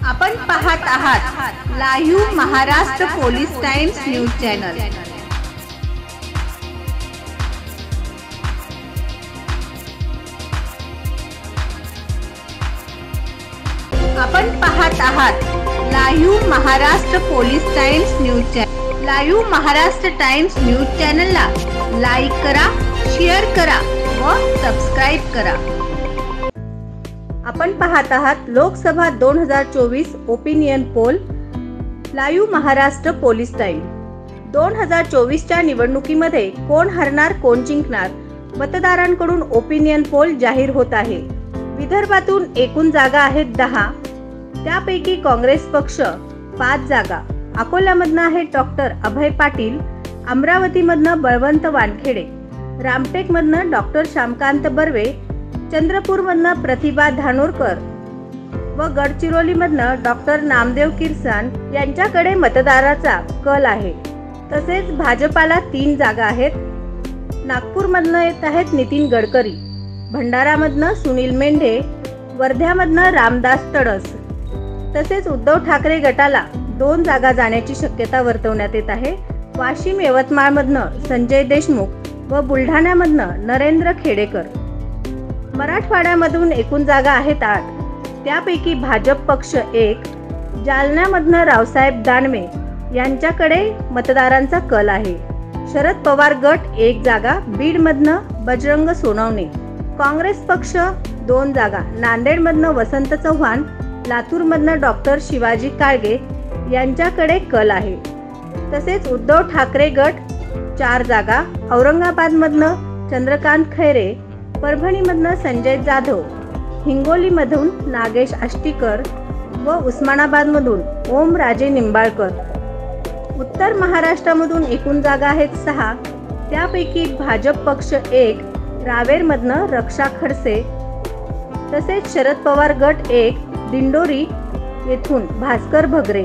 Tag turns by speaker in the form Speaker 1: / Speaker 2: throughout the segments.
Speaker 1: आपण पाहत आहात live Maharashtra police times news channel. आपण पाहत आहात live Maharashtra police times news channel. Live Maharashtra times news चॅनलला लाईक करा, शेअर करा व सबस्क्राइब करा। आपण पाहत आहात Lok Sabha 2024 opinion poll live Maharashtra police time. 2024 च्या निवडणुकीमध्ये कोण हरणार कोण जिंकणार मतदारांकडून ओपिनियन पोल जाहीर होत आहे। विदर्भातून एकूण जागा आहेत 10, त्यापैकी काँग्रेस पक्ष 5 जागा, अकोल्यामधनं आहे डॉक्टर अभय पाटील, अमरावतीमधनं बळवंत वानखेडे, रामटेकमधनं डॉक्टर श्यामकांत बर्वे, चंद्रपूरमधनं प्रतिभा धानोरकर व गडचिरोलीमधनं डॉक्टर नामदेव किरसान यांच्याकडे मतदाराचा कल आहे। तसेच भाजपाला 3 जागा आहेत। नागपूरमधनं येत आहेत नितीन गडकरी, भंडारामधनं सुनील मेंढे, वर्ध्यामधनं रामदास तडस। तसेच उद्धव ठाकरे गटाला 2 जागा जाण्याची शक्यता वर्तवण्यात येत आहे। वाशिम यवतमाळमधनं संजय देशमुख व बुलढाण्यामधनं नरेंद्र खेडेकर। मराठवाड्यामधून एकूण जागा आहेत 8, त्यापैकी भाजप पक्ष 1, जालन्यामधनं रावसाहेब दानवे यांच्याकडे मतदारांचा कल आहे। शरद पवार गट 1 जागा, बीडमधनं बजरंग सोनवणे, काँग्रेस पक्ष 2 जागा, नांदेडमधनं वसंत चव्हाण, लातूरमधनं डॉक्टर शिवाजी काळगे यांच्याकडे कल आहे। तसेच उद्धव ठाकरे गट 4 जागा, औरंगाबादमधनं चंद्रकांत खैरे, परभणीमधनं संजय जाधव, हिंगोलीमधून नागेश आष्टीकर व उस्मानाबादमधून ओम राजे निंबाळकर। उत्तर महाराष्ट्रामधून एकूण जागा आहेत 6, त्यापैकी भाजप पक्ष 1, रावेरमधनं रक्षा खडसे, तसेच शरद पवार गट 1, दिंडोरी येथून भास्कर भगरे।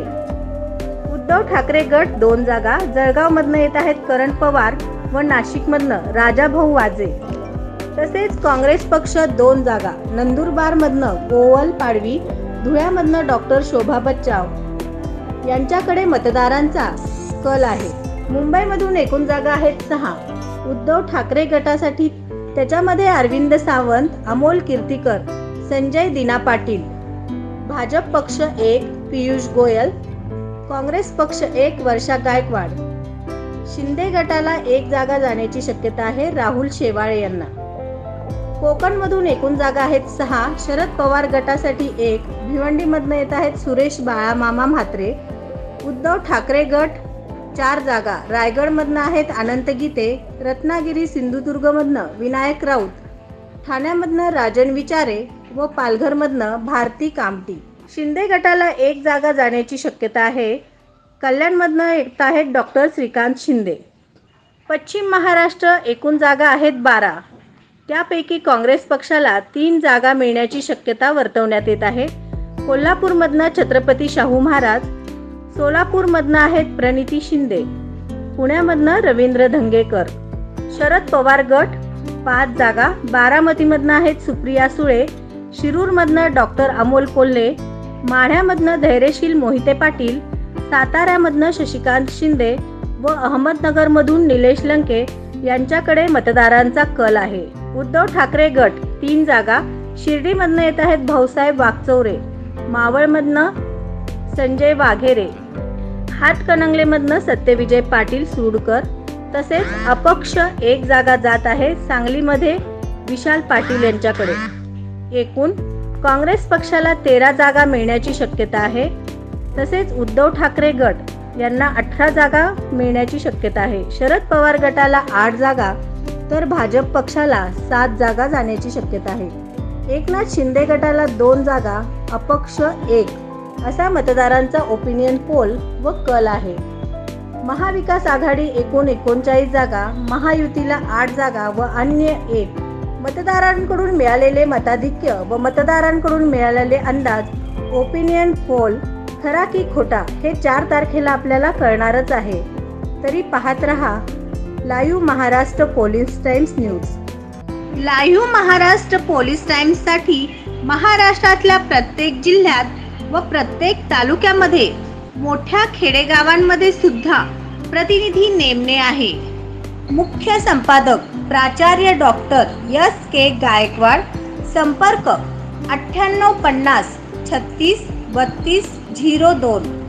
Speaker 1: उद्धव ठाकरे गट 2 जागा, जळगावमधनं येत आहेत करण पवार व नाशिकमधनं राजाभाऊ वाजे। तसेच काँग्रेस पक्ष 2 जागा, नंदुरबारमधनं गोवल पाडवी, धुळ्यामधनं डॉक्टर शोभा बच्चाव यांच्याकडे मतदारांचा कल आहे। मुंबईमधून एकूण जागा आहेत 6, उद्धव ठाकरे गटासाठी त्याच्यामध्ये अरविंद सावंत, अमोल कीर्तीकर, संजय दिना पाटील, भाजप पक्ष 1, पियुष गोयल, काँग्रेस पक्ष 1, वर्षा गायकवाड। शिंदे गटाला 1 जागा जाण्याची शक्यता आहे, राहुल शेवाळे यांना। कोकणमधून एकूण जागा आहेत 6, शरद पवार गटासाठी 1, भिवंडीमधनं येत आहेत सुरेश बाळामामा म्हात्रे। उद्धव ठाकरे गट 4 जागा, रायगडमधनं आहेत अनंत गीते, रत्नागिरी सिंधुदुर्गमधनं विनायक राऊत, ठाण्यामधनं राजन विचारे व पालघरमधनं भारती कामटी। शिंदे गटाला 1 जागा जाण्याची शक्यता आहे, कल्याणमधनं येत आहेत डॉक्टर श्रीकांत शिंदे। पश्चिम महाराष्ट्र एकूण जागा आहेत 12, त्यापैकी काँग्रेस पक्षाला 3 जागा मिळण्याची शक्यता वर्तवण्यात येत आहे। कोल्हापूरमधनं छत्रपती शाहू महाराज, सोलापूरमधनं आहेत प्रणिती शिंदे, पुण्यामधनं रवींद्र धंगेकर। शरद पवार गट 5 जागा, बारामतीमधनं आहेत सुप्रिया सुळे, शिरूरमधनं डॉक्टर अमोल कोल्हे, माढ्यामधनं धैर्यशील मोहिते पाटील, साताऱ्यामधनं शशिकांत शिंदे व अहमदनगरमधून निलेश लंके यांच्याकडे मतदारांचा कल आहे। उद्धव ठाकरे गट 3 जागा, शिर्डीमधनं येत आहेत भाऊसाहेब वागचौरे, मावळमधनं संजय वाघेरे, हातकणंगलेमधनं सत्यविजय पाटील सूडकर। तसेच अपक्ष 1 जागा जात आहे, सांगलीमध्ये विशाल पाटील यांच्याकडे। एकूण काँग्रेस पक्षाला 13 जागा मिळण्याची शक्यता आहे। तसेच उद्धव ठाकरे गट यांना 18 जागा मिळण्याची शक्यता आहे। शरद पवार गटाला 8 जागा, तर भाजप पक्षाला 7 जागा जाण्याची शक्यता आहे। एकनाथ शिंदे गटाला 2 जागा, अपक्ष 1 असा मतदारांचा ओपिनियन पोल व कल आहे। महाविकास आघाडी एकूण 39 जागा, महायुतीला 8 जागा व अन्य 1। मतदारांकडून मिळालेले मताधिक्य व मतदारांकडून मिळालेले अंदाज ओपिनियन पोल खरा की खोटा हे 4 तारखेला आपल्याला कळणारच आहे। तरी पाहत रहा live Maharashtra police times news. Live Maharashtra police times साठी महाराष्ट्रातल्या प्रत्येक जिल्ह्यात व प्रत्येक तालुक्यामध्ये मोठ्या खेडेगावांमध्ये सुद्धा प्रतिनिधी नेमणे आहे. मुख्य संपादक प्राचार्य डॉक्टर S.K. गायकवाड. संपर्क 9850 36 32 02.